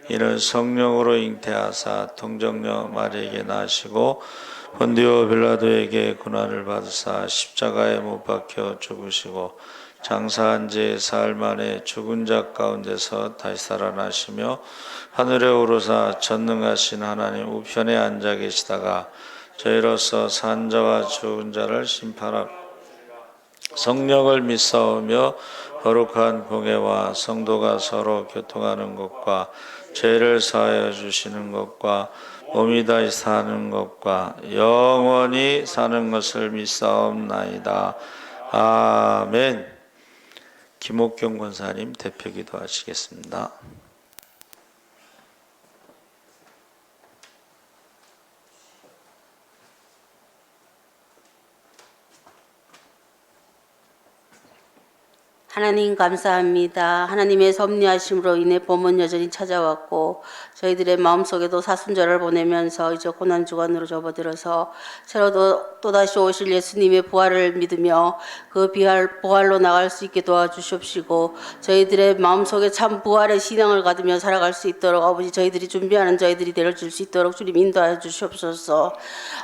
이는 성령으로 잉태하사 동정녀 마리에게 나시고 본디오 빌라도에게 고난을 받으사 십자가에 못 박혀 죽으시고 장사한 지 사흘 만에 죽은 자 가운데서 다시 살아나시며 하늘에 오르사 전능하신 하나님 우편에 앉아 계시다가 저희로서 산 자와 죽은 자를 심판하고 성령을 믿사오며 거룩한 공회와 성도가 서로 교통하는 것과 죄를 사하여 주시는 것과 몸이 다시 사는 것과 영원히 사는 것을 믿사옵나이다. 아멘. 김옥경 권사님 대표기도 하시겠습니다. 하나님 감사합니다. 하나님의 섭리하심으로 인해 봄은 여전히 찾아왔고 저희들의 마음속에도 사순절을 보내면서 이제 고난주간으로 접어들어서 새로 또다시 오실 예수님의 부활을 믿으며 그 부활로 나갈 수 있게 도와주시옵시고 저희들의 마음속에 참 부활의 신앙을 가지며 살아갈 수 있도록 아버지 저희들이 준비하는 저희들이 되어줄 수 있도록 주님 인도하여 주시옵소서.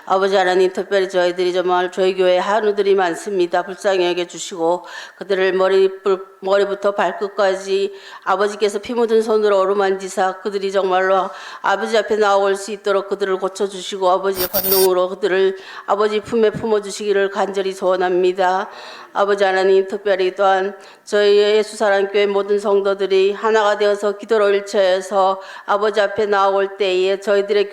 아버지 하나님 특별히 저희들이 정말 저희 교회에 한우들이 많습니다. 불쌍히 여겨주시고 그들을 머리부터 발끝까지 아버지께서 피 묻은 손으로 어루만지사 그들이 정말로 아버지 앞에 나올 수 있도록 그들을 고쳐주시고 아버지의 권능으로 그들을 아버지 품에 품어주시기를 간절히 소원합니다. 아버지 하나님 특별히 또한 저희 예수사랑교회 모든 성도들이 하나가 되어서 기도로 일처해서 아버지 앞에 나올 때에 저희들의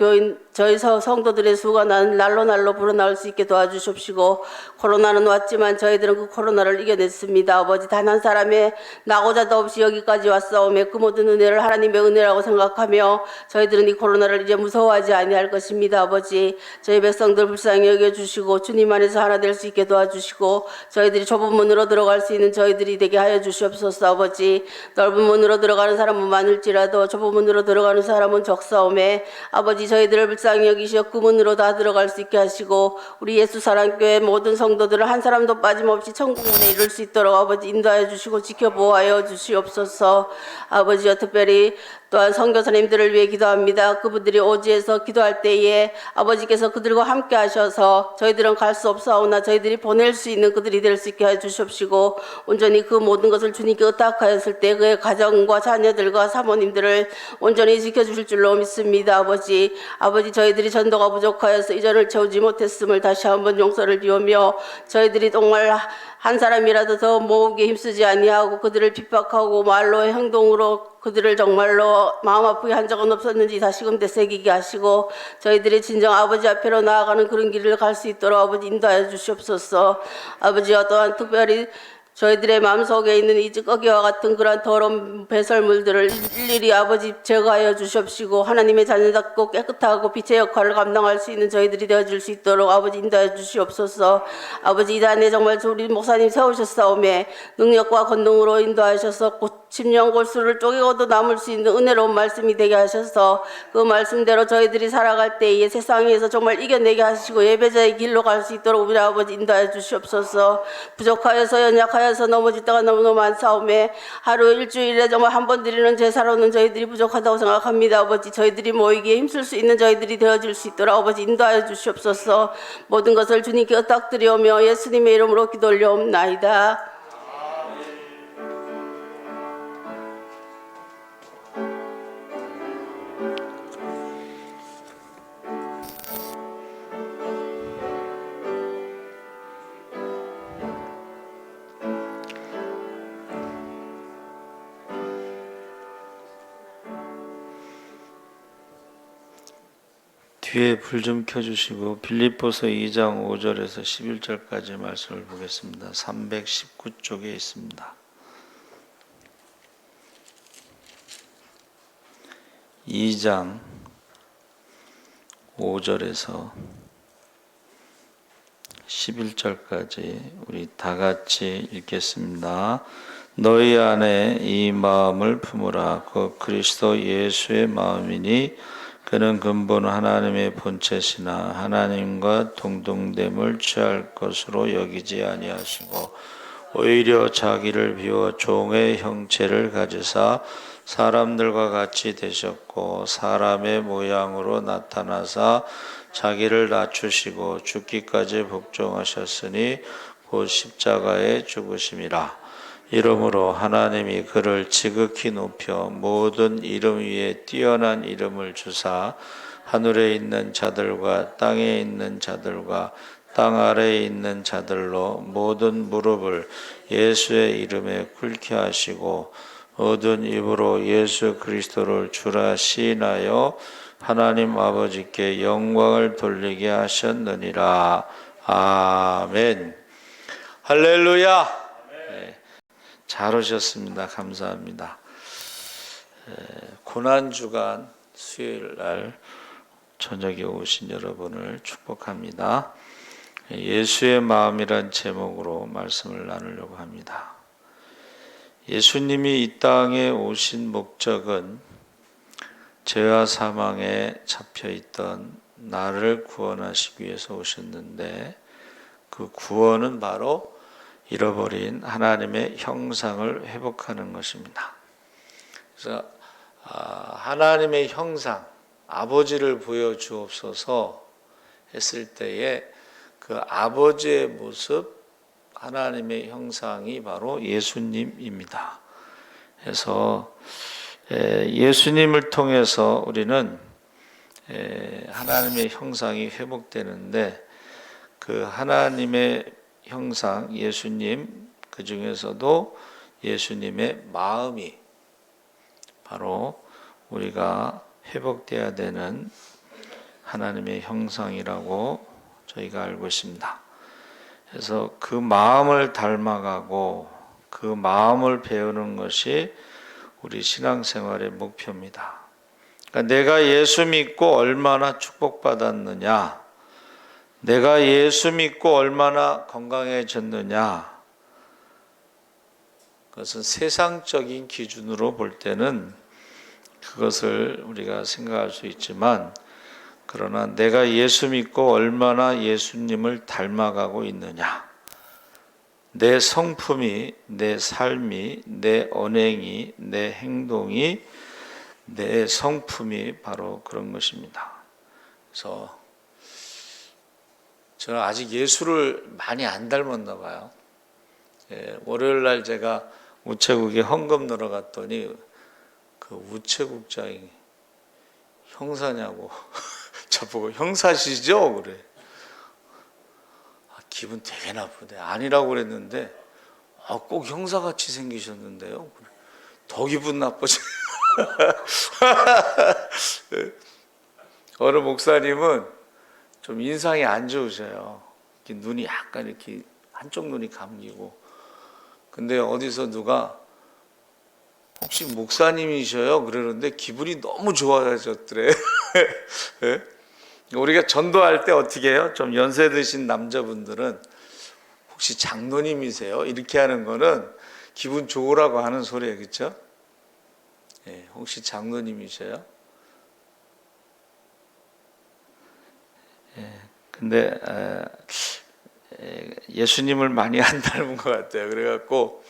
저희 성도들의 수가 날로 불어나올 수 있게 도와주십시고 코로나는 왔지만 저희들은 그 코로나를 이겨냈습니다. 아버지 단 한 사람의 나고자도 없이 여기까지 왔사오며 그 모든 은혜를 하나님의 은혜라고 생각하며 저희들은 이 코로나를 이제 무서워하지 아니할 것입니다. 아버지 저희 백성들 불쌍히 여겨주시고 주님 안에서 하나 될 수 있게 도와주시고 저희들이 좁은 문으로 들어갈 수 있는 저희들이 되게 하여 주시옵소서. 아버지 넓은 문으로 들어가는 사람은 많을지라도 좁은 문으로 들어가는 사람은 적사오매 아버지 저희들을 불쌍히 여기시어 그 문으로 다 들어갈 수 있게 하시고 우리 예수사랑교회 모든 성도들을 한 사람도 빠짐없이 천국문에 이룰 수 있도록 아버지 인도하여 주시고 지켜보아여 주시옵소서. 아버지여 특별히 또한 선교사님들을 위해 기도합니다. 그분들이 오지에서 기도할 때에 아버지께서 그들과 함께 하셔서 저희들은 갈 수 없사오나 저희들이 보낼 수 있는 그들이 될 수 있게 해 주시옵시고 온전히 그 모든 것을 주님께 의탁하였을 때 그의 가정과 자녀들과 사모님들을 온전히 지켜주실 줄로 믿습니다. 아버지 저희들이 전도가 부족하여서 이전을 채우지 못했음을 다시 한번 용서를 비우며 저희들이 정말 한 사람이라도 더 모으게 힘쓰지 아니하고 그들을 핍박하고 말로 행동으로 그들을 정말로 마음 아프게 한 적은 없었는지 다시금 되새기게 하시고 저희들이 진정 아버지 앞으로 나아가는 그런 길을 갈 수 있도록 아버지 인도하여 주시옵소서. 아버지와 또한 특별히 저희들의 마음속에 있는 이 찌꺼기와 같은 그런 더러운 배설물들을 일일이 아버지 제거하여 주시옵시고 하나님의 자녀답고 깨끗하고 빛의 역할을 감당할 수 있는 저희들이 되어줄 수 있도록 아버지 인도하여 주시옵소서. 아버지 이 단에 정말 우리 목사님 세우셨사오매 능력과 권능으로 인도하셔서 심령 골수를 쪼개고도 남을 수 있는 은혜로운 말씀이 되게 하셔서 그 말씀대로 저희들이 살아갈 때에 세상에서 정말 이겨내게 하시고 예배자의 길로 갈 수 있도록 우리 아버지 인도하여 주시옵소서. 부족하여서 연약하여서 넘어질 때가 너무너무 많사오매 하루 일주일에 정말 한 번 드리는 제사로는 저희들이 부족하다고 생각합니다. 아버지 저희들이 모이기에 힘쓸 수 있는 저희들이 되어줄 수 있도록 아버지 인도하여 주시옵소서. 모든 것을 주님께 의탁드리오며 예수님의 이름으로 기도 올려옵나이다. 뒤에 불 좀 켜주시고 빌립보서 2장 5절에서 11절까지 말씀을 보겠습니다. 319쪽에 있습니다. 2장 5절에서 11절까지 우리 다 같이 읽겠습니다. 너희 안에 이 마음을 품으라. 그 그리스도 예수의 마음이니 그는 근본 하나님의 본체시나 하나님과 동등됨을 취할 것으로 여기지 아니하시고 오히려 자기를 비워 종의 형체를 가지사 사람들과 같이 되셨고 사람의 모양으로 나타나사 자기를 낮추시고 죽기까지 복종하셨으니 곧 십자가에 죽으심이라. 이러므로 하나님이 그를 지극히 높여 모든 이름 위에 뛰어난 이름을 주사 하늘에 있는 자들과 땅에 있는 자들과 땅 아래에 있는 자들로 모든 무릎을 예수의 이름에 꿇게 하시고 모든 입으로 예수 그리스도를 주라 시인하여 하나님 아버지께 영광을 돌리게 하셨느니라. 아멘. 할렐루야. 네, 잘 오셨습니다. 감사합니다. 고난주간 수요일 날 저녁에 오신 여러분을 축복합니다. 예수의 마음이란 제목으로 말씀을 나누려고 합니다. 예수님이 이 땅에 오신 목적은 죄와 사망에 잡혀있던 나를 구원하시기 위해서 오셨는데 그 구원은 바로 잃어버린 하나님의 형상을 회복하는 것입니다. 그래서 하나님의 형상, 아버지를 보여주옵소서 했을 때에 그 아버지의 모습, 하나님의 형상이 바로 예수님입니다. 그래서 예수님을 통해서 우리는 하나님의 형상이 회복되는데 그 하나님의 형상, 예수님, 그 중에서도 예수님의 마음이 바로 우리가 회복되어야 되는 하나님의 형상이라고 저희가 알고 있습니다. 그래서 그 마음을 닮아가고 그 마음을 배우는 것이 우리 신앙생활의 목표입니다. 그러니까 내가 예수 믿고 얼마나 축복받았느냐, 내가 예수 믿고 얼마나 건강해졌느냐, 그것은 세상적인 기준으로 볼 때는 그것을 우리가 생각할 수 있지만, 그러나 내가 예수 믿고 얼마나 예수님을 닮아가고 있느냐, 내 성품이, 내 삶이, 내 언행이, 내 행동이, 내 성품이 바로 그런 것입니다. 그래서 저는 아직 예수를 많이 안 닮았나 봐요. 월요일 날 제가 우체국에 헌금 넣으러 갔더니 그 우체국장이 형사냐고 저보고 형사시죠? 그래. 기분 되게 나쁘네. 아니라고 그랬는데 꼭 형사같이 생기셨는데요. 그래. 더 기분 나쁘지. 어느 목사님은 좀 인상이 안 좋으셔요. 이렇게 눈이 약간 이렇게 한쪽 눈이 감기고. 근데 어디서 누가 혹시 목사님이셔요? 그러는데 기분이 너무 좋아졌더래. 우리가 전도할 때 어떻게 해요? 좀 연세 드신 남자분들은 혹시 장로님이세요? 이렇게 하는 거는 기분 좋으라고 하는 소리예요. 그렇죠? 혹시 장로님이셔요? 근데 예수님을 많이 안 닮은 것 같아요. 그래갖고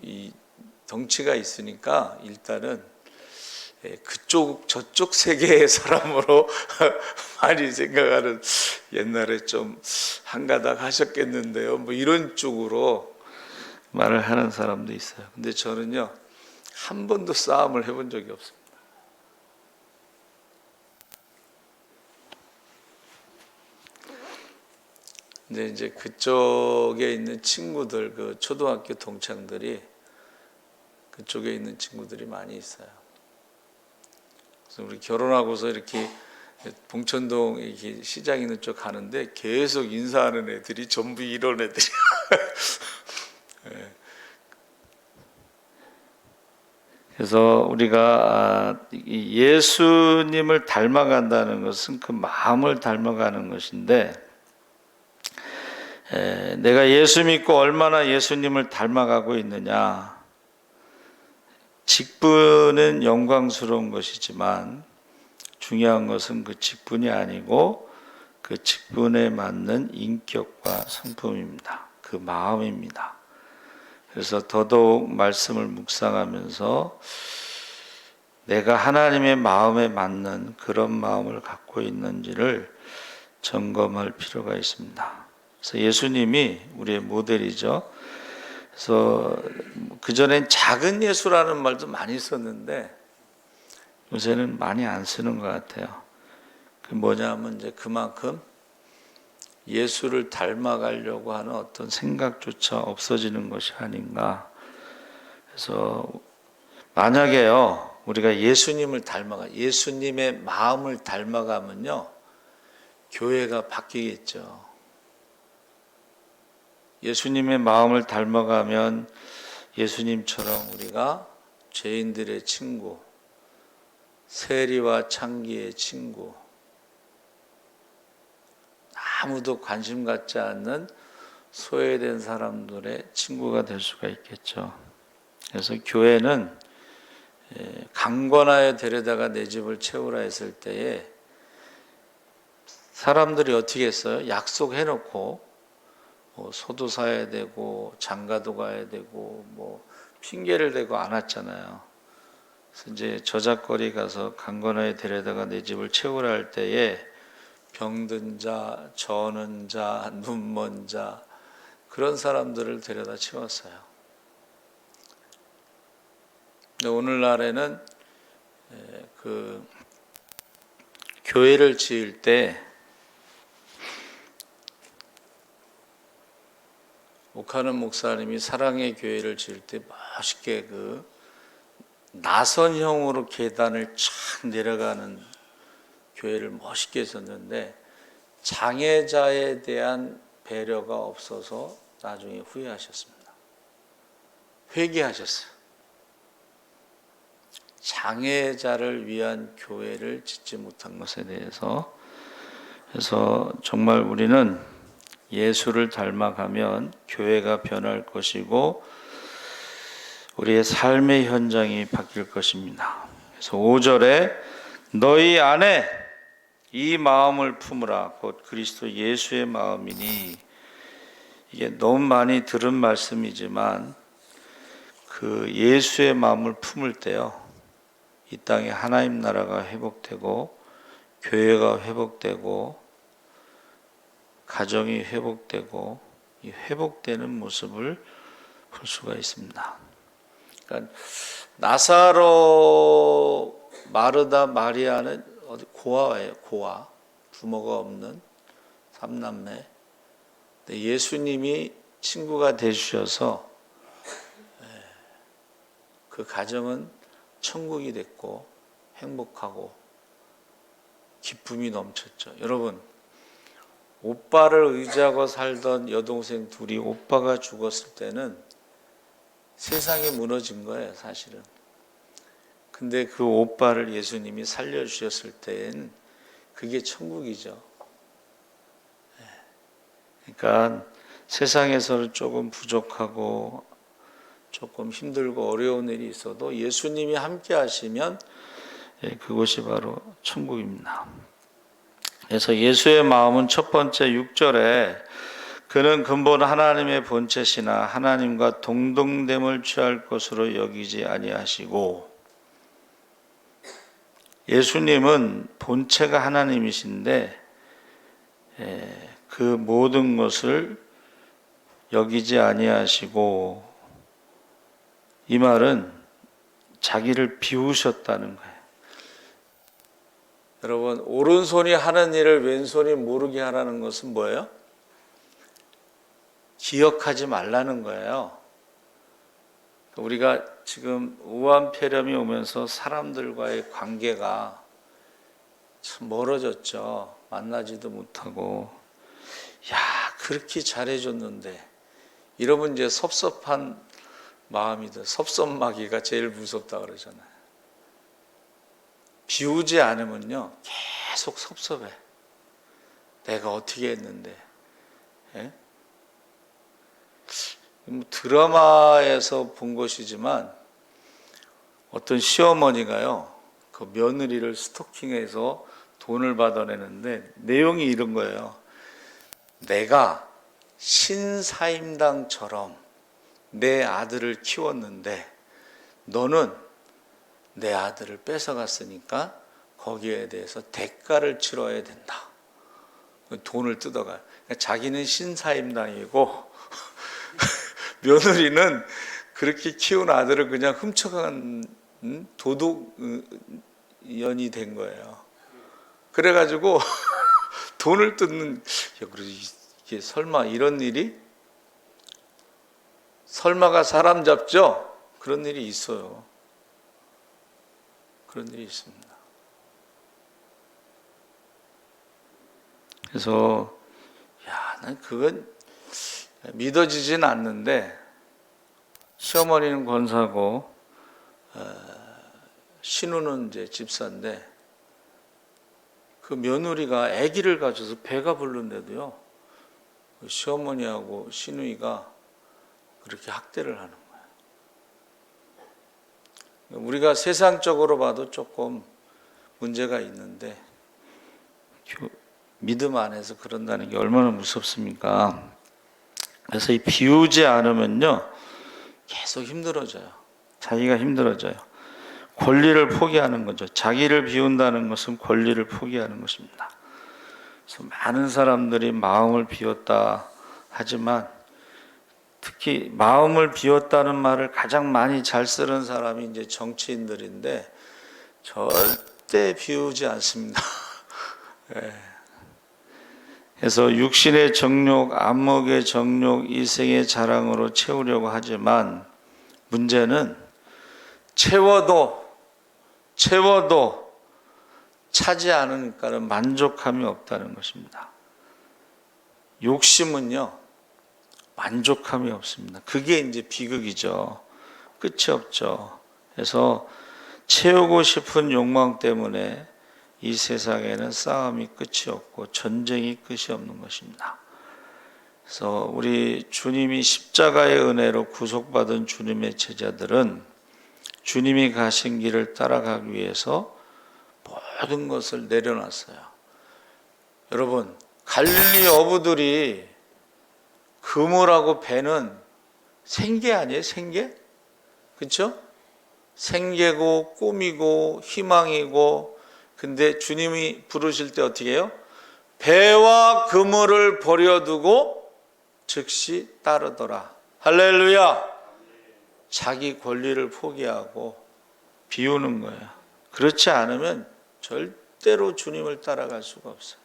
이 덩치가 있으니까 일단은 저쪽 세계의 사람으로 많이 생각하는, 옛날에 좀 한가닥 하셨겠는데요, 뭐 이런 쪽으로 말을 하는 사람도 있어요. 근데 저는요 한 번도 싸움을 해본 적이 없습니다. 근데 이제 그쪽에 있는 친구들, 그 초등학교 동창들이 그쪽에 있는 친구들이 많이 있어요. 그래서 우리 결혼하고서 이렇게 봉천동 이렇게 시장 있는 쪽 가는데 계속 인사하는 애들이 전부 이런 애들이. 그래서 우리가 예수님을 닮아간다는 것은 그 마음을 닮아가는 것인데, 내가 예수 믿고 얼마나 예수님을 닮아가고 있느냐. 직분은 영광스러운 것이지만 중요한 것은 그 직분이 아니고 그 직분에 맞는 인격과 성품입니다. 그 마음입니다. 그래서 더더욱 말씀을 묵상하면서 내가 하나님의 마음에 맞는 그런 마음을 갖고 있는지를 점검할 필요가 있습니다. 그래서 예수님이 우리의 모델이죠. 그래서 그전엔 작은 예수라는 말도 많이 썼는데 요새는 많이 안 쓰는 것 같아요. 그 뭐냐면 이제 그만큼 예수를 닮아가려고 하는 어떤 생각조차 없어지는 것이 아닌가. 그래서 만약에요, 우리가 예수님을 예수님의 마음을 닮아가면요, 교회가 바뀌겠죠. 예수님의 마음을 닮아가면 예수님처럼 우리가 죄인들의 친구, 세리와 창기의 친구, 아무도 관심 갖지 않는 소외된 사람들의 친구가 될 수가 있겠죠. 그래서 교회는 강권하여 데려다가 내 집을 채우라 했을 때에 사람들이 어떻게 했어요? 약속해놓고 소도 사야 되고 장가도 가야 되고 뭐 핑계를 대고 안 왔잖아요. 그래서 이제 저작거리 가서 강권하여 데려다가 내 집을 채우라 할 때에 병든 자, 저는 자, 눈먼 자 그런 사람들을 데려다 채웠어요. 근데 오늘날에는 그 교회를 지을 때 옥하는 목사님이 사랑의 교회를 지을 때 멋있게 그 나선형으로 계단을 촥 내려가는 교회를 멋있게 했었는데 장애자에 대한 배려가 없어서 나중에 후회하셨습니다. 회개하셨어요. 장애자를 위한 교회를 짓지 못한 것에 대해서. 그래서 정말 우리는 예수를 닮아가면 교회가 변할 것이고 우리의 삶의 현장이 바뀔 것입니다. 그래서 5절에 너희 안에 이 마음을 품으라 곧 그리스도 예수의 마음이니, 이게 너무 많이 들은 말씀이지만 그 예수의 마음을 품을 때요, 이 땅에 하나님 나라가 회복되고 교회가 회복되고 가정이 회복되고 이 회복되는 모습을 볼 수가 있습니다. 그러니까 나사로, 마르다, 마리아는 고아예요. 고아, 부모가 없는 삼남매. 예수님이 친구가 되주셔서 그 가정은 천국이 됐고 행복하고 기쁨이 넘쳤죠. 여러분, 오빠를 의지하고 살던 여동생 둘이 오빠가 죽었을 때는 세상이 무너진 거예요, 사실은. 근데 그 오빠를 예수님이 살려주셨을 때엔 그게 천국이죠. 그러니까 세상에서는 조금 부족하고 조금 힘들고 어려운 일이 있어도 예수님이 함께 하시면 그것이 바로 천국입니다. 그래서 예수의 마음은 첫 번째 6절에 그는 근본 하나님의 본체시나 하나님과 동등됨을 취할 것으로 여기지 아니하시고, 예수님은 본체가 하나님이신데 그 모든 것을 여기지 아니하시고, 이 말은 자기를 비우셨다는 거예요. 여러분, 오른손이 하는 일을 왼손이 모르게 하라는 것은 뭐예요? 기억하지 말라는 거예요. 우리가 지금 우한폐렴이 오면서 사람들과의 관계가 참 멀어졌죠. 만나지도 못하고. 야, 그렇게 잘해줬는데. 이러면 이제 섭섭한 마음이다. 섭섭마귀가 제일 무섭다 그러잖아요. 비우지 않으면요, 계속 섭섭해. 내가 어떻게 했는데. 예? 드라마에서 본 것이지만 어떤 시어머니가요, 그 며느리를 스토킹해서 돈을 받아내는데 내용이 이런 거예요. 내가 신사임당처럼 내 아들을 키웠는데 너는 내 아들을 뺏어갔으니까 거기에 대해서 대가를 치러야 된다. 돈을 뜯어가요. 그러니까 자기는 신사임당이고 며느리는 그렇게 키운 아들을 그냥 훔쳐간 도둑년이 된 거예요. 그래가지고 돈을 뜯는, 이게 설마 이런 일이? 설마가 사람 잡죠? 그런 일이 있어요. 그런 일이 있습니다. 그래서 난 그건 믿어지진 않는데, 시어머니는 권사고 신우는 이제 집사인데, 그 며느리가 아기를 가져서 배가 부른데도요, 시어머니하고 시누이가 그렇게 학대를 하는 거예요. 우리가 세상적으로 봐도 조금 문제가 있는데 믿음 안에서 그런다는 게 얼마나 무섭습니까? 그래서 이 비우지 않으면요 계속 힘들어져요. 자기가 힘들어져요. 권리를 포기하는 거죠. 자기를 비운다는 것은 권리를 포기하는 것입니다. 그래서 많은 사람들이 마음을 비웠다 하지만, 특히 마음을 비웠다는 말을 가장 많이 잘 쓰는 사람이 이제 정치인들인데 절대 비우지 않습니다. 네. 그래서 육신의 정욕, 안목의 정욕, 이생의 자랑으로 채우려고 하지만, 문제는 채워도 차지 않으니까는 만족함이 없다는 것입니다. 욕심은요 만족함이 없습니다. 그게 이제 비극이죠. 끝이 없죠. 그래서 채우고 싶은 욕망 때문에 이 세상에는 싸움이 끝이 없고 전쟁이 끝이 없는 것입니다. 그래서 우리 주님이 십자가의 은혜로 구속받은 주님의 제자들은 주님이 가신 길을 따라가기 위해서 모든 것을 내려놨어요. 여러분, 갈릴리 어부들이 그물하고 배는 생계 아니에요? 생계? 그렇죠? 생계고 꿈이고 희망이고, 근데 주님이 부르실 때 어떻게 해요? 배와 그물을 버려두고 즉시 따르더라. 할렐루야. 자기 권리를 포기하고 비우는 거예요. 그렇지 않으면 절대로 주님을 따라갈 수가 없어요.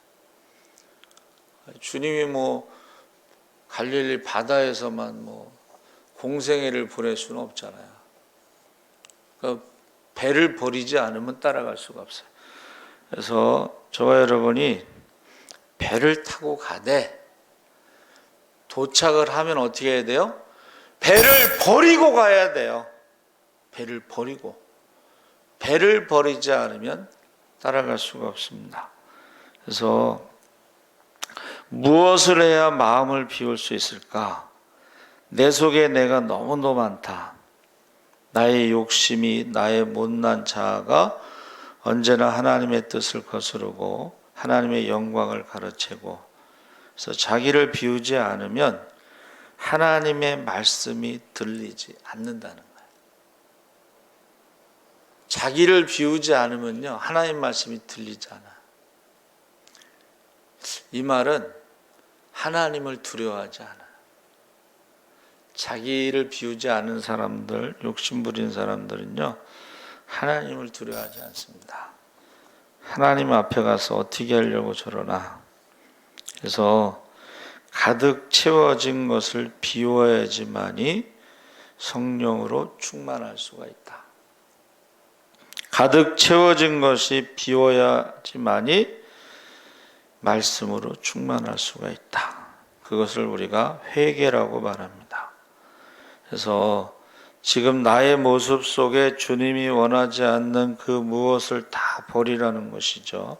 주님이 갈릴리 바다에서만 공생애를 보낼 수는 없잖아요. 그러니까 배를 버리지 않으면 따라갈 수가 없어요. 그래서 저와 여러분이 배를 타고 가되 도착을 하면 어떻게 해야 돼요? 배를 버리고 가야 돼요. 배를 버리고. 배를 버리지 않으면 따라갈 수가 없습니다. 그래서 무엇을 해야 마음을 비울 수 있을까? 내 속에 내가 너무도 많다. 나의 욕심이, 나의 못난 자아가 언제나 하나님의 뜻을 거스르고 하나님의 영광을 가로채고, 그래서 자기를 비우지 않으면 하나님의 말씀이 들리지 않는다는 거예요. 자기를 비우지 않으면요 하나님 말씀이 들리지 않아요. 이 말은 하나님을 두려워하지 않아요. 자기를 비우지 않은 사람들, 욕심부린 사람들은요 하나님을 두려워하지 않습니다. 하나님 앞에 가서 어떻게 하려고 저러나. 그래서 가득 채워진 것을 비워야지만이 성령으로 충만할 수가 있다. 가득 채워진 것이 비워야지만이 말씀으로 충만할 수가 있다. 그것을 우리가 회개라고 말합니다. 그래서 지금 나의 모습 속에 주님이 원하지 않는 그 무엇을 다 버리라는 것이죠.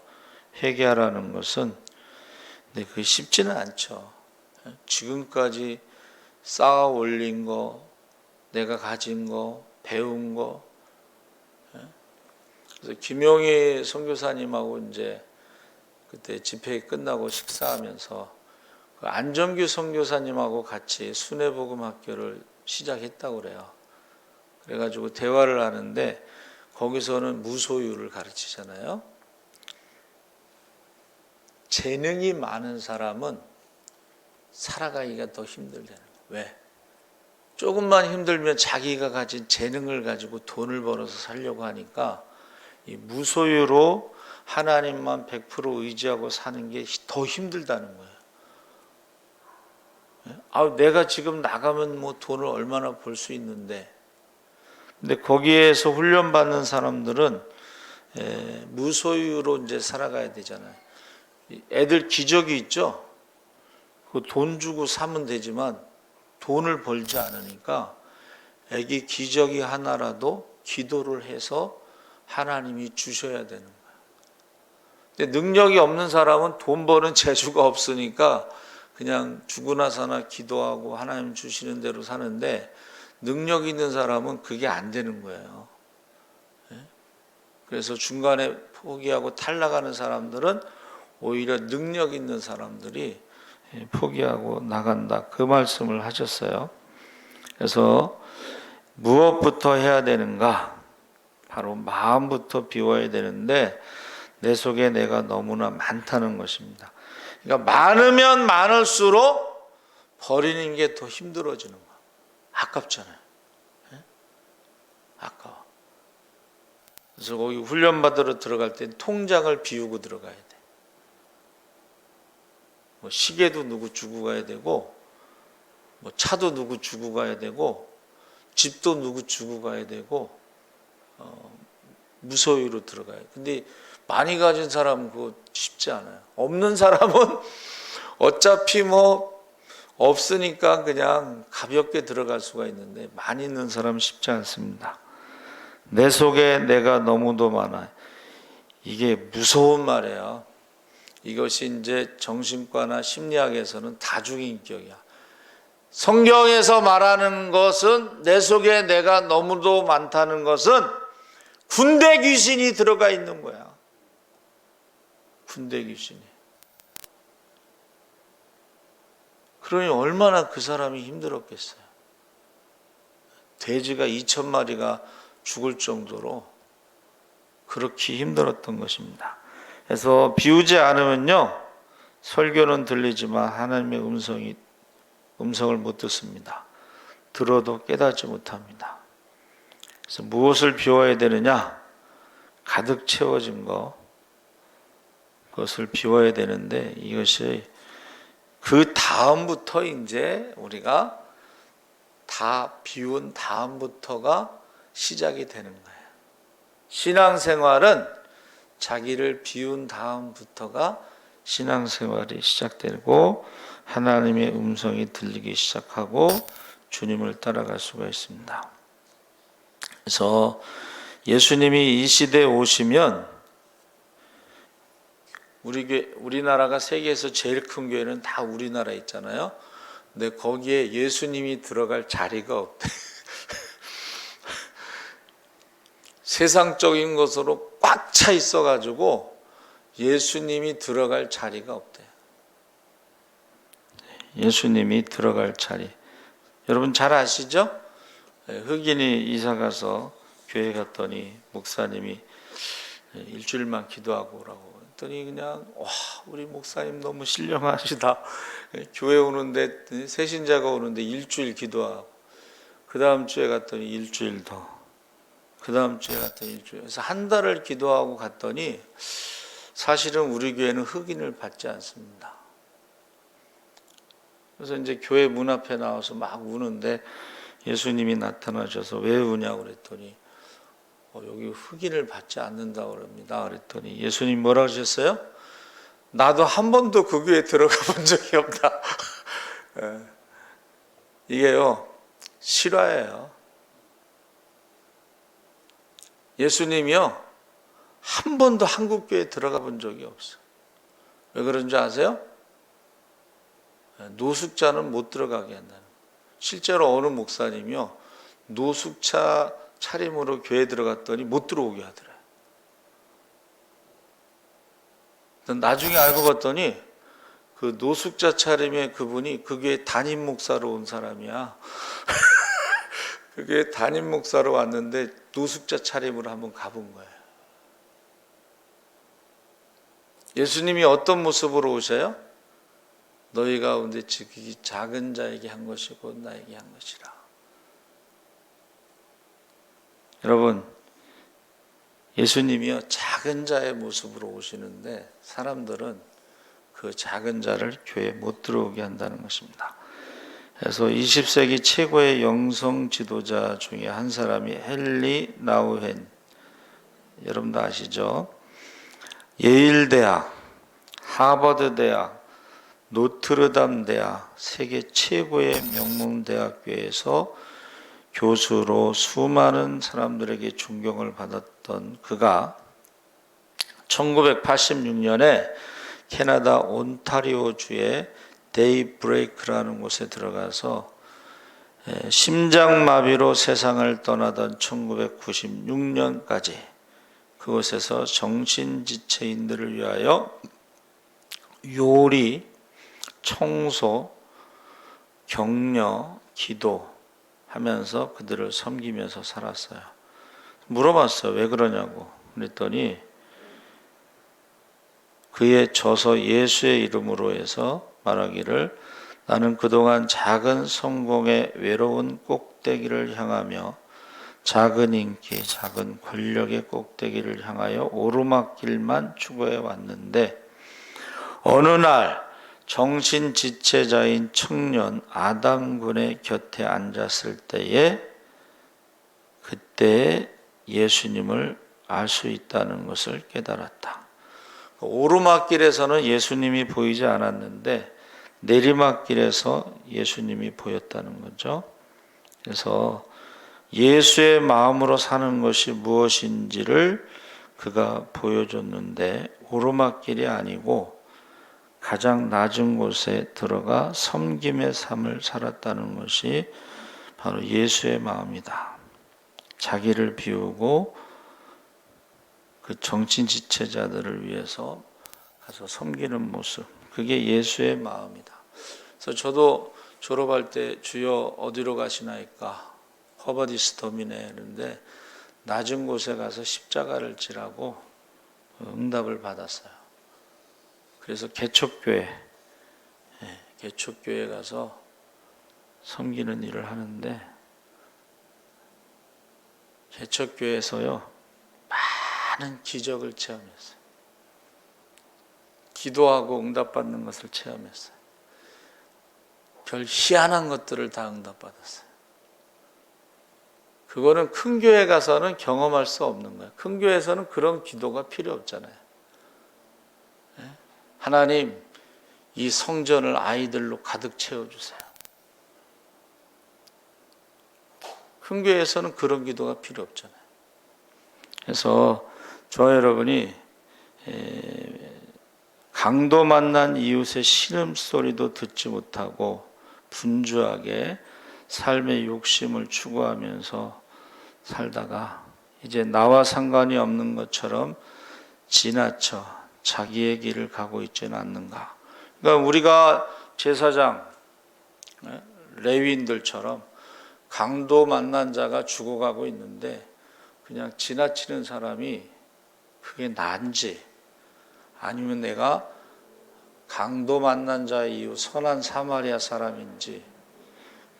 회개하라는 것은. 근데 그게 쉽지는 않죠. 지금까지 쌓아 올린 거, 내가 가진 거, 배운 거. 그래서 김용희 선교사님하고 이제 그때 집회 끝나고 식사하면서 그 안정규 선교사님하고 같이 순회복음학교를 시작했다고 그래요. 그래가지고 대화를 하는데 거기서는 무소유를 가르치잖아요. 재능이 많은 사람은 살아가기가 더 힘들다는 거예요. 왜? 조금만 힘들면 자기가 가진 재능을 가지고 돈을 벌어서 살려고 하니까 이 무소유로 하나님만 100% 의지하고 사는 게 더 힘들다는 거예요. 내가 지금 나가면 뭐 돈을 얼마나 벌 수 있는데, 근데 거기에서 훈련받는 사람들은 무소유로 이제 살아가야 되잖아요. 애들 기저귀 있죠? 그 돈 주고 사면 되지만 돈을 벌지 않으니까 애기 기저귀 하나라도 기도를 해서 하나님이 주셔야 되는 거예요. 근데 능력이 없는 사람은 돈 버는 재주가 없으니까 그냥 죽으나 사나 기도하고 하나님 주시는 대로 사는데, 능력 있는 사람은 그게 안 되는 거예요. 그래서 중간에 포기하고 탈락하는 사람들은 오히려 능력 있는 사람들이 포기하고 나간다, 그 말씀을 하셨어요. 그래서 무엇부터 해야 되는가? 바로 마음부터 비워야 되는데 내 속에 내가 너무나 많다는 것입니다. 그러니까 많으면 많을수록 버리는 게 더 힘들어지는 거야. 아깝잖아요. 아까워. 그래서 거기 훈련받으러 들어갈 때 통장을 비우고 들어가야 돼. 뭐 시계도 누구 주고 가야 되고, 뭐 차도 누구 주고 가야 되고, 집도 누구 주고 가야 되고, 무소유로 들어가요. 근데 많이 가진 사람은 그거 쉽지 않아요. 없는 사람은 어차피 뭐 없으니까 그냥 가볍게 들어갈 수가 있는데, 많이 있는 사람은 쉽지 않습니다. 내 속에 내가 너무도 많아요. 이게 무서운 말이에요. 이것이 이제 정신과나 심리학에서는 다중인격이야. 성경에서 말하는 것은, 내 속에 내가 너무도 많다는 것은 군대 귀신이 들어가 있는 거야. 군대 귀신이. 그러니 얼마나 그 사람이 힘들었겠어요. 돼지가 2,000마리가 죽을 정도로 그렇게 힘들었던 것입니다. 그래서 비우지 않으면요, 설교는 들리지만 하나님의 음성을 못 듣습니다. 들어도 깨닫지 못합니다. 그래서 무엇을 비워야 되느냐? 가득 채워진 것, 그것을 비워야 되는데, 이것이 그 다음부터 이제 우리가 다 비운 다음부터가 시작이 되는 거예요. 신앙생활은 자기를 비운 다음부터가 신앙생활이 시작되고 하나님의 음성이 들리기 시작하고 주님을 따라갈 수가 있습니다. 그래서 예수님이 이 시대에 오시면, 우리나라가 세계에서 제일 큰 교회는 다 우리나라에 있잖아요. 근데 거기에 예수님이 들어갈 자리가 없대. 세상적인 것으로 꽉 차 있어가지고 예수님이 들어갈 자리가 없대요. 예수님이 들어갈 자리. 여러분 잘 아시죠? 흑인이 이사가서 교회 갔더니 목사님이 일주일만 기도하고 오라고 했더니 그냥 우리 목사님 너무 신령하시다. 교회 오는데, 새신자가 오는데 일주일 기도하고, 그 다음 주에 갔더니 일주일 더, 그 다음 주에 갔더니 일주일. 그래서 한 달을 기도하고 갔더니 사실은 우리 교회는 흑인을 받지 않습니다. 그래서 이제 교회 문 앞에 나와서 막 우는데 예수님이 나타나셔서 왜 우냐고 그랬더니 여기 흑인을 받지 않는다고 그럽니다. 그랬더니 예수님 뭐라고 하셨어요? 나도 한 번도 그 교회에 들어가 본 적이 없다. 이게요, 실화예요. 예수님이요, 한 번도 한국 교회에 들어가 본 적이 없어요. 왜 그런 줄 아세요? 노숙자는 못 들어가게 한다는 거예요. 실제로 어느 목사님이요, 노숙자 차림으로 교회에 들어갔더니 못 들어오게 하더래요. 나중에 알고 봤더니 그 노숙자 차림의 그분이 그 교회 담임 목사로 온 사람이야. 그게 담임 목사로 왔는데 노숙자 차림으로 한번 가본 거예요. 예수님이 어떤 모습으로 오셔요? 너희 가운데 지극히 작은 자에게 한 것이고 나에게 한 것이라. 여러분, 예수님이요 작은 자의 모습으로 오시는데 사람들은 그 작은 자를 교회에 못 들어오게 한다는 것입니다. 그래서 20세기 최고의 영성 지도자 중에 한 사람이 헨리 나우헨, 여러분도 아시죠? 예일대학, 하버드대학, 노트르담 대학, 세계 최고의 명문 대학교에서 교수로 수많은 사람들에게 존경을 받았던 그가 1986년에 캐나다 온타리오주의 데이브레이크라는 곳에 들어가서 심장마비로 세상을 떠나던 1996년까지 그곳에서 정신지체인들을 위하여 요리, 청소, 격려, 기도하면서 그들을 섬기면서 살았어요. 물어봤어요. 왜 그러냐고. 그랬더니 그의 저서 예수의 이름으로 해서 말하기를 나는 그동안 작은 성공의 외로운 꼭대기를 향하며 작은 인기, 작은 권력의 꼭대기를 향하여 오르막길만 추구해 왔는데 어느 날 정신지체자인 청년 아담군의 곁에 앉았을 때에 그때 예수님을 알 수 있다는 것을 깨달았다. 오르막길에서는 예수님이 보이지 않았는데 내리막길에서 예수님이 보였다는 거죠. 그래서 예수의 마음으로 사는 것이 무엇인지를 그가 보여줬는데 오르막길이 아니고 가장 낮은 곳에 들어가 섬김의 삶을 살았다는 것이 바로 예수의 마음이다. 자기를 비우고 그 정신지체자들을 위해서 가서 섬기는 모습, 그게 예수의 마음이다. 그래서 저도 졸업할 때 주여 어디로 가시나이까? 허버디스톰이네 했는데 낮은 곳에 가서 십자가를 지라고 응답을 받았어요. 그래서 개척교회에 가서 섬기는 일을 하는데 개척교회에서요 많은 기적을 체험했어요. 기도하고 응답받는 것을 체험했어요. 별 희한한 것들을 다 응답받았어요. 그거는 큰 교회 가서는 경험할 수 없는 거예요. 큰 교회에서는 그런 기도가 필요 없잖아요. 하나님, 이 성전을 아이들로 가득 채워주세요. 큰 교회에서는 그런 기도가 필요 없잖아요. 그래서 저와 여러분이 강도 만난 이웃의 신음소리도 듣지 못하고 분주하게 삶의 욕심을 추구하면서 살다가 이제 나와 상관이 없는 것처럼 지나쳐 자기의 길을 가고 있지는 않는가. 그러니까 우리가 제사장, 레위인들처럼 강도 만난 자가 죽어가고 있는데 그냥 지나치는 사람이 그게 난지 아니면 내가 강도 만난 자의 이유 선한 사마리아 사람인지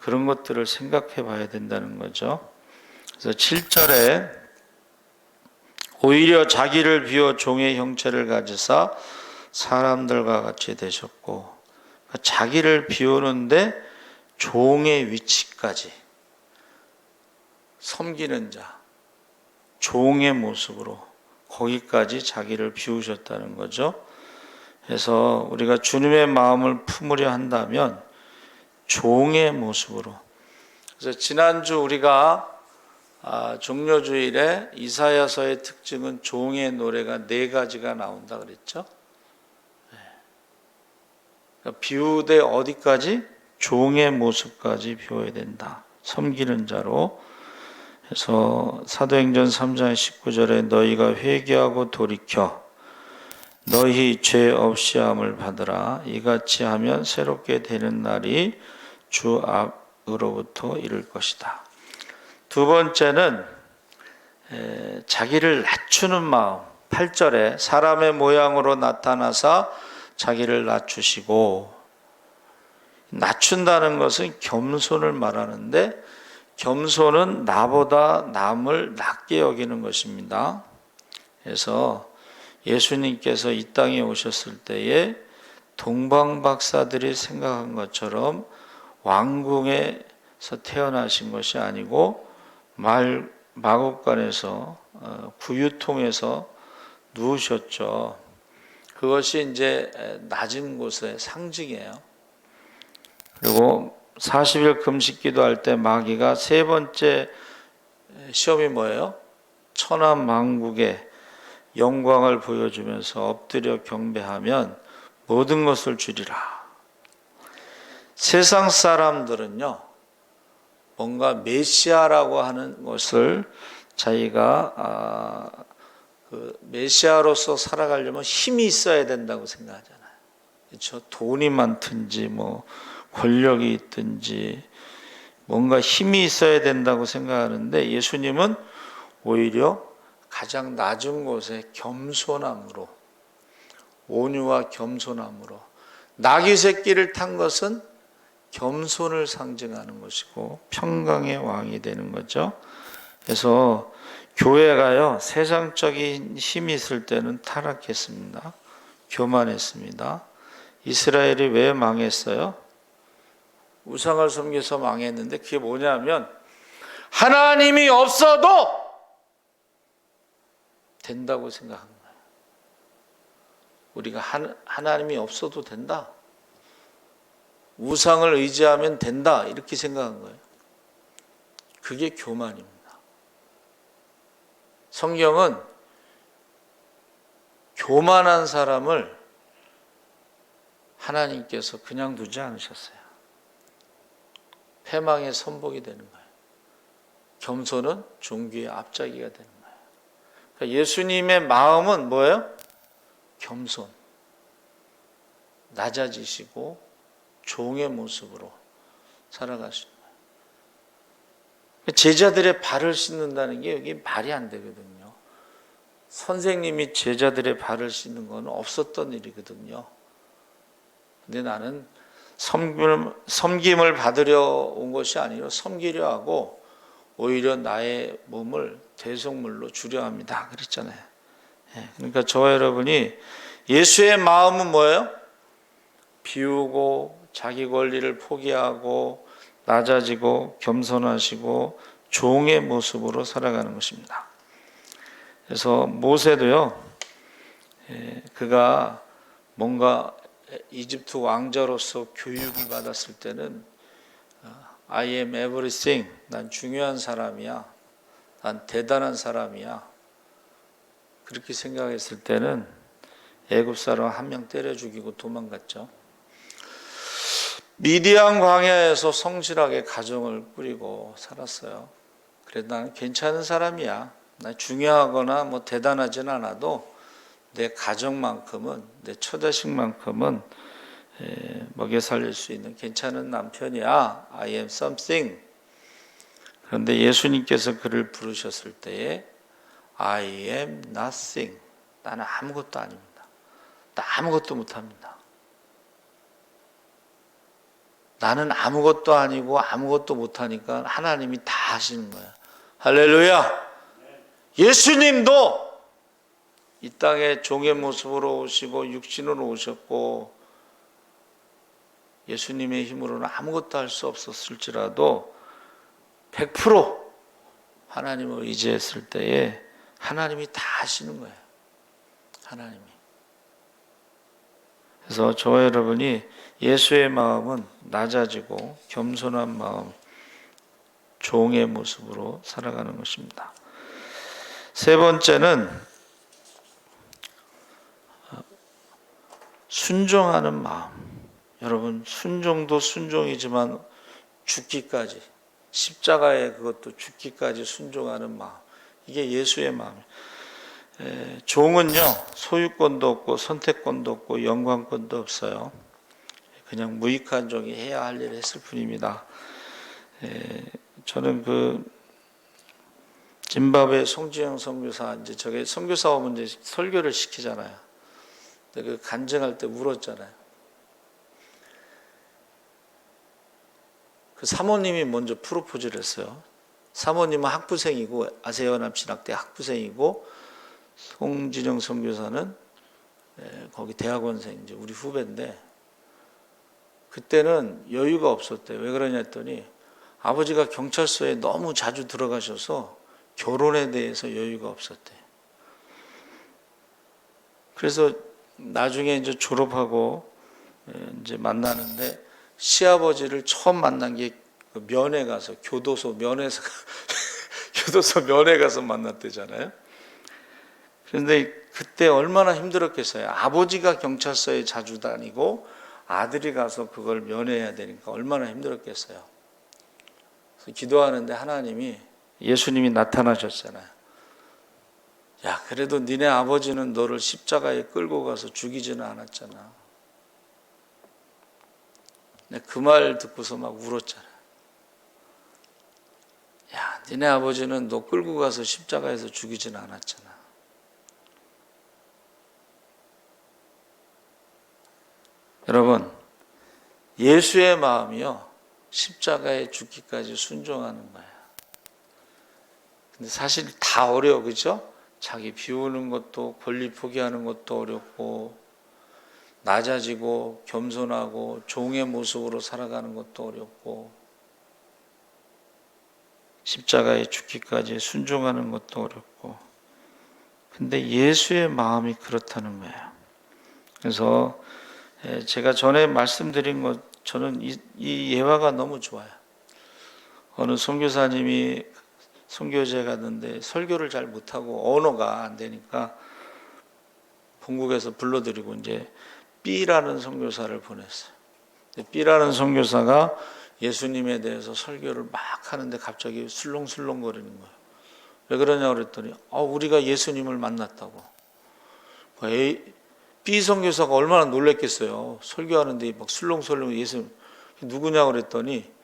그런 것들을 생각해 봐야 된다는 거죠. 그래서 7절에 오히려 자기를 비워 종의 형체를 가지사 사람들과 같이 되셨고 자기를 비우는데 종의 위치까지 섬기는 자, 종의 모습으로 거기까지 자기를 비우셨다는 거죠. 그래서 우리가 주님의 마음을 품으려 한다면 종의 모습으로. 그래서 지난주 우리가 종료주일에 이사야서의 특징은 종의 노래가 4가지가 나온다 그랬죠. 그러니까 비우되 어디까지? 종의 모습까지 비워야 된다. 섬기는 자로. 그래서 사도행전 3장 19절에 너희가 회개하고 돌이켜 너희 죄 없이 함을 받으라. 이같이 하면 새롭게 되는 날이 주 앞으로부터 이를 것이다. 두 번째는 자기를 낮추는 마음. 8절에 사람의 모양으로 나타나사 자기를 낮추시고, 낮춘다는 것은 겸손을 말하는데, 겸손은 나보다 남을 낮게 여기는 것입니다. 그래서 예수님께서 이 땅에 오셨을 때에 동방박사들이 생각한 것처럼 왕궁에서 태어나신 것이 아니고 마곡간에서 구유통에서 누우셨죠. 그것이 이제 낮은 곳의 상징이에요. 그리고 40일 금식 기도할 때 마귀가 세 번째 시험이 뭐예요? 천하만국의 영광을 보여주면서 엎드려 경배하면 모든 것을 주리라. 세상 사람들은요, 뭔가 메시아라고 하는 것을 자기가 그 메시아로서 살아가려면 힘이 있어야 된다고 생각하잖아요. 그렇죠? 돈이 많든지 뭐 권력이 있든지 뭔가 힘이 있어야 된다고 생각하는데, 예수님은 오히려 가장 낮은 곳에 겸손함으로, 온유와 겸손함으로, 나귀 새끼를 탄 것은 겸손을 상징하는 것이고 평강의 왕이 되는 거죠. 그래서 교회가요, 세상적인 힘이 있을 때는 타락했습니다. 교만했습니다. 이스라엘이 왜 망했어요? 우상을 섬겨서 망했는데, 그게 뭐냐면 하나님이 없어도 된다고 생각한 거예요. 우리가 하나님이 없어도 된다, 우상을 의지하면 된다, 이렇게 생각한 거예요. 그게 교만입니다. 성경은 교만한 사람을 하나님께서 그냥 두지 않으셨어요. 패망의 선복이 되는 거예요. 겸손은 존귀의 앞자기가 되는 거예요. 그러니까 예수님의 마음은 뭐예요? 겸손, 낮아지시고 종의 모습으로 살아가시는 거예요. 제자들의 발을 씻는다는 게 여기 말이 안 되거든요. 선생님이 제자들의 발을 씻는 건 없었던 일이거든요. 근데 나는 섬김을 받으려 온 것이 아니라 섬기려 하고 오히려 나의 몸을 대속물로 주려 합니다, 그랬잖아요. 그러니까 저와 여러분이 예수의 마음은 뭐예요? 비우고 자기 권리를 포기하고 낮아지고 겸손하시고 종의 모습으로 살아가는 것입니다. 그래서 모세도요, 그가 뭔가 이집트 왕자로서 교육을 받았을 때는 I am everything, 난 중요한 사람이야, 난 대단한 사람이야, 그렇게 생각했을 때는 애굽 사람 한 명 때려 죽이고 도망갔죠. 미디안 광야에서 성실하게 가정을 꾸리고 살았어요. 그래도 나는 괜찮은 사람이야, 나 중요하거나 뭐 대단하진 않아도 내 가정만큼은, 내 처자식만큼은 먹여 살릴 수 있는 괜찮은 남편이야, I am something. 그런데 예수님께서 그를 부르셨을 때에 I am nothing, 나는 아무것도 아닙니다, 나 아무것도 못합니다, 나는 아무것도 아니고 아무것도 못하니까 하나님이 다 하시는 거예요. 할렐루야. 예수님도 이 땅에 종의 모습으로 오시고 육신으로 오셨고 예수님의 힘으로는 아무것도 할 수 없었을지라도 100% 하나님을 의지했을 때에 하나님이 다 하시는 거예요. 하나님이. 그래서 저와 여러분이 예수의 마음은 낮아지고 겸손한 마음, 종의 모습으로 살아가는 것입니다. 세 번째는 순종하는 마음. 여러분, 순종도 순종이지만 죽기까지, 십자가에 그것도 죽기까지 순종하는 마음, 이게 예수의 마음이에요. 종은요, 소유권도 없고 선택권도 없고 영광권도 없어요. 그냥 무익한 종이 해야 할 일을 했을 뿐입니다. 저는 그 짐바브웨 송지영 선교사, 이제 저게 선교사 오면 이제 설교를 시키잖아요. 근데 그 간증할 때 울었잖아요. 그 사모님이 먼저 프로포즈를 했어요. 사모님은 학부생이고 아세아연합신학대 학부생이고, 송진영 선교사는 거기 대학원생, 이제 우리 후배인데, 그때는 여유가 없었대요. 왜 그러냐 했더니 아버지가 경찰서에 너무 자주 들어가셔서 결혼에 대해서 여유가 없었대요. 그래서 나중에 이제 졸업하고 이제 만나는데, 시아버지를 처음 만난 게 면회 가서, 교도소 면회에서 교도소 면회 가서 만났대잖아요. 그런데 그때 얼마나 힘들었겠어요. 아버지가 경찰서에 자주 다니고 아들이 가서 그걸 면회해야 되니까 얼마나 힘들었겠어요. 그래서 기도하는데 하나님이, 예수님이 나타나셨잖아요. 야, 그래도 니네 아버지는 너를 십자가에 끌고 가서 죽이지는 않았잖아. 그 말 듣고서 막 울었잖아. 야, 니네 아버지는 너 끌고 가서 십자가에서 죽이지는 않았잖아. 여러분, 예수의 마음이요, 십자가에 죽기까지 순종하는 거예요. 근데 사실 다 어려워, 그죠? 자기 비우는 것도, 권리 포기하는 것도 어렵고, 낮아지고 겸손하고 종의 모습으로 살아가는 것도 어렵고, 십자가에 죽기까지 순종하는 것도 어렵고, 근데 예수의 마음이 그렇다는 거예요. 그래서 제가 전에 말씀드린 것, 저는 이 예화가 너무 좋아요. 어느 선교사님이 선교제 갔는데 설교를 잘 못하고 언어가 안 되니까 본국에서 불러드리고 이제 B라는 선교사를 보냈어요. B라는 선교사가 예수님에 대해서 설교를 막 하는데 갑자기 술렁술렁거리는 거예요. 왜 그러냐 그랬더니 우리가 예수님을 만났다고. B 선교사가 얼마나 놀랬겠어요. 설교하는데 막 술렁술렁 예수님 누구냐 그랬더니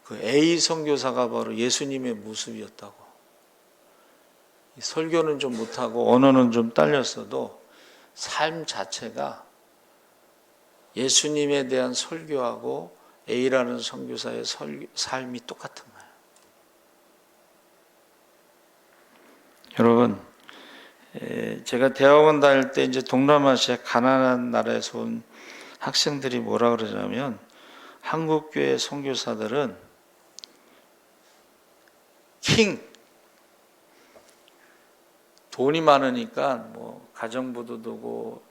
그 A 선교사가 바로 예수님의 모습이었다고. 설교는 좀 못하고 언어는 좀 딸렸어도 삶 자체가 예수님에 대한 설교하고 A라는 선교사의 삶이 똑같은 거예요. 여러분, 제가 대학원 다닐 때 이제 동남아시아 가난한 나라에서 온 학생들이 뭐라 그러냐면, 한국 교회 선교사들은 돈이 많으니까 뭐 가정부도 두고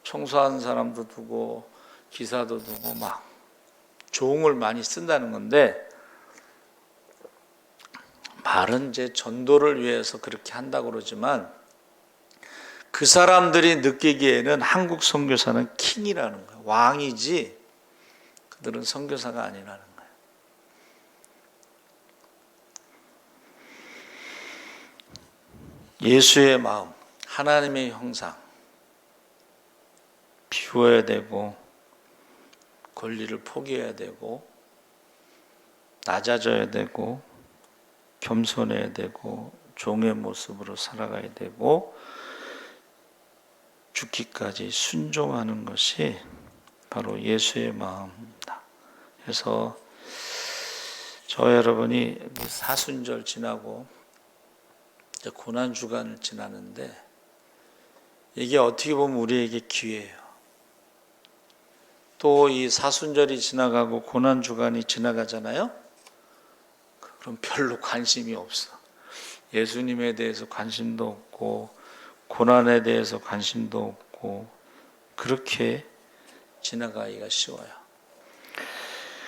청소하는 사람도 두고 기사도 두고 막 종을 많이 쓴다는 건데, 말은 이제 전도를 위해서 그렇게 한다고 그러지만 그 사람들이 느끼기에는 한국 선교사는 킹이라는 거예요. 왕이지 그들은 선교사가 아니라는 거예요. 예수의 마음, 하나님의 형상, 비워야 되고 권리를 포기해야 되고 낮아져야 되고 겸손해야 되고 종의 모습으로 살아가야 되고 죽기까지 순종하는 것이 바로 예수의 마음입니다. 그래서 저 여러분이 사순절 지나고 이제 고난 주간을 지나는데, 이게 어떻게 보면 우리에게 기회예요. 또 이 사순절이 지나가고 고난 주간이 지나가잖아요. 그럼 별로 관심이 없어. 예수님에 대해서 관심도 없고 고난에 대해서 관심도 없고, 그렇게 지나가기가 쉬워요.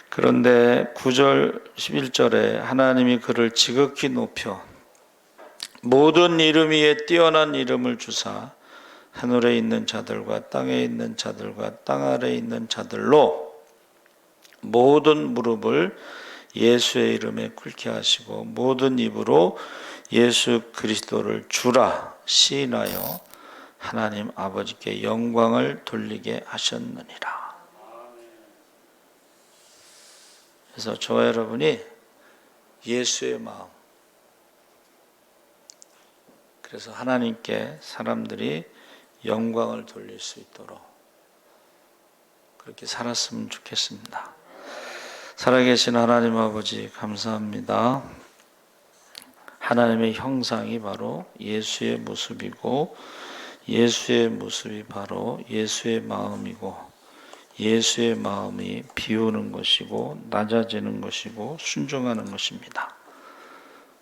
그런데 9절 11절에 하나님이 그를 지극히 높여 모든 이름 위에 뛰어난 이름을 주사 하늘에 있는 자들과 땅에 있는 자들과 땅 아래에 있는 자들로 모든 무릎을 예수의 이름에 꿇게 하시고 모든 입으로 예수 그리스도를 주라 시인하여 하나님 아버지께 영광을 돌리게 하셨느니라. 그래서 저와 여러분이 예수의 마음, 그래서 하나님께 사람들이 영광을 돌릴 수 있도록 그렇게 살았으면 좋겠습니다. 살아계신 하나님 아버지 감사합니다. 하나님의 형상이 바로 예수의 모습이고 예수의 모습이 바로 예수의 마음이고 예수의 마음이 비우는 것이고 낮아지는 것이고 순종하는 것입니다.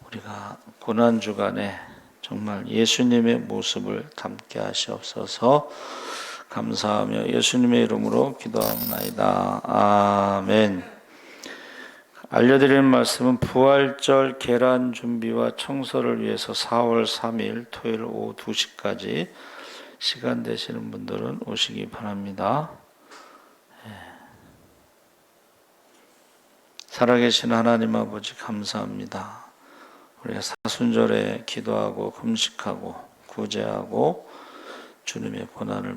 우리가 고난주간에 정말 예수님의 모습을 담게 하시옵소서. 감사하며 예수님의 이름으로 기도하옵나이다. 아멘. 알려드리는 말씀은 부활절 계란 준비와 청소를 위해서 4월 3일 토요일 오후 2시까지 시간 되시는 분들은 오시기 바랍니다. 살아계신 하나님 아버지 감사합니다. 우리가 사순절에 기도하고 금식하고 구제하고 주님의 고난을